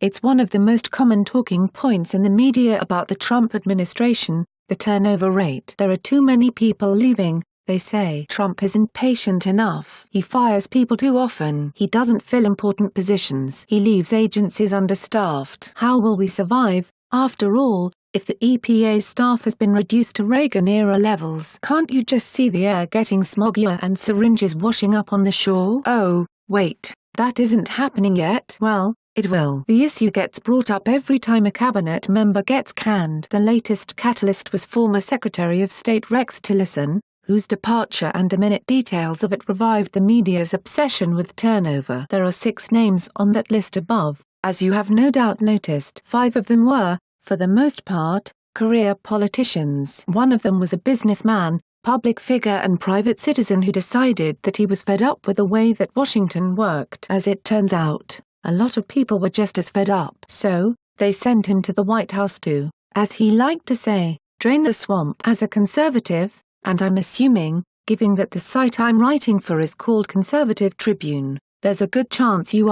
It's one of the most common talking points in the media about the Trump administration, the turnover rate. There are too many people leaving, they say. Trump isn't patient enough. He fires people too often. He doesn't fill important positions. He leaves agencies understaffed. How will we survive, after all, if the EPA's staff has been reduced to Reagan-era levels? Can't you just see the air getting smoggier and syringes washing up on the shore? Oh, wait, that isn't happening yet. Well, it will. The issue gets brought up every time a cabinet member gets canned. The latest catalyst was former Secretary of State Rex Tillerson, whose departure and minute details of it revived the media's obsession with turnover. There are 6 names on that list above, as you have no doubt noticed. 5 of them were, for the most part, career politicians. One of them was a businessman, public figure and private citizen who decided that he was fed up with the way that Washington worked. As it turns out, a lot of people were just as fed up. So, they sent him to the White House to, as he liked to say, drain the swamp. As a conservative, and I'm assuming, given that the site I'm writing for is called Conservative Tribune, there's a good chance you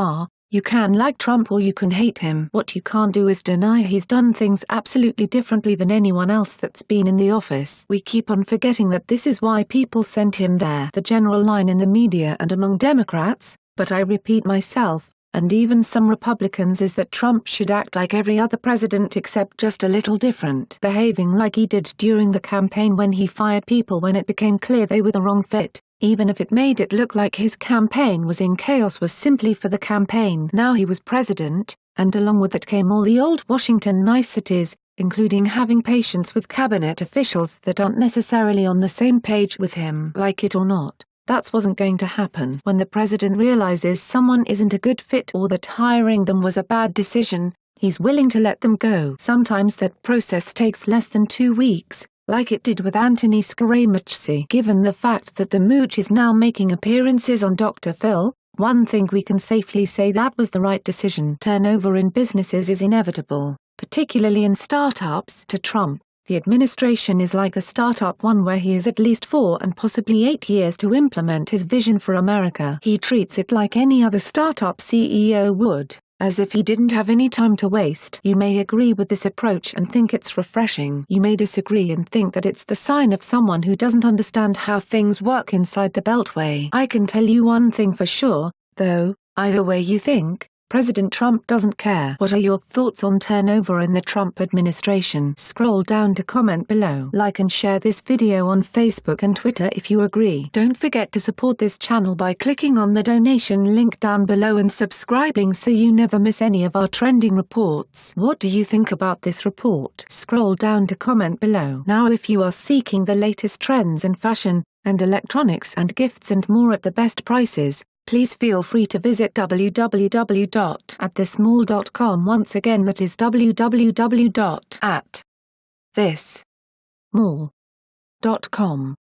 can like Trump or you can hate him. What you can't do is deny he's done things absolutely differently than anyone else that's been in the office. We keep on forgetting that this is why people sent him there. The general line in the media and among Democrats, but I repeat myself, and even some Republicans, is that Trump should act like every other president except just a little different. Behaving like he did during the campaign when he fired people when it became clear they were the wrong fit, even if it made it look like his campaign was in chaos, was simply for the campaign. Now he was president, and along with it came all the old Washington niceties, including having patience with cabinet officials that aren't necessarily on the same page with him. Like it or not, that wasn't going to happen. When the president realizes someone isn't a good fit or that hiring them was a bad decision, he's willing to let them go. Sometimes that process takes less than 2 weeks, like it did with Anthony Scaramucci. Given the fact that the Mooch is now making appearances on Dr. Phil, one thing we can safely say: that was the right decision. Turnover in businesses is inevitable, particularly in startups. To Trump, the administration is like a startup, one where he has at least 4 and possibly 8 years to implement his vision for America. He treats it like any other startup CEO would, as if he didn't have any time to waste. You may agree with this approach and think it's refreshing. You may disagree and think that it's the sign of someone who doesn't understand how things work inside the Beltway. I can tell you one thing for sure, though, either way you think, President Trump doesn't care. What are your thoughts on turnover in the Trump administration? Scroll down to comment below. Like and share this video on Facebook and Twitter if you agree. Don't forget to support this channel by clicking on the donation link down below and subscribing so you never miss any of our trending reports. What do you think about this report? Scroll down to comment below. Now, if you are seeking the latest trends in fashion, and electronics and gifts and more at the best prices, please feel free to visit www.athismall.com. Once again, that is www.athismall.com.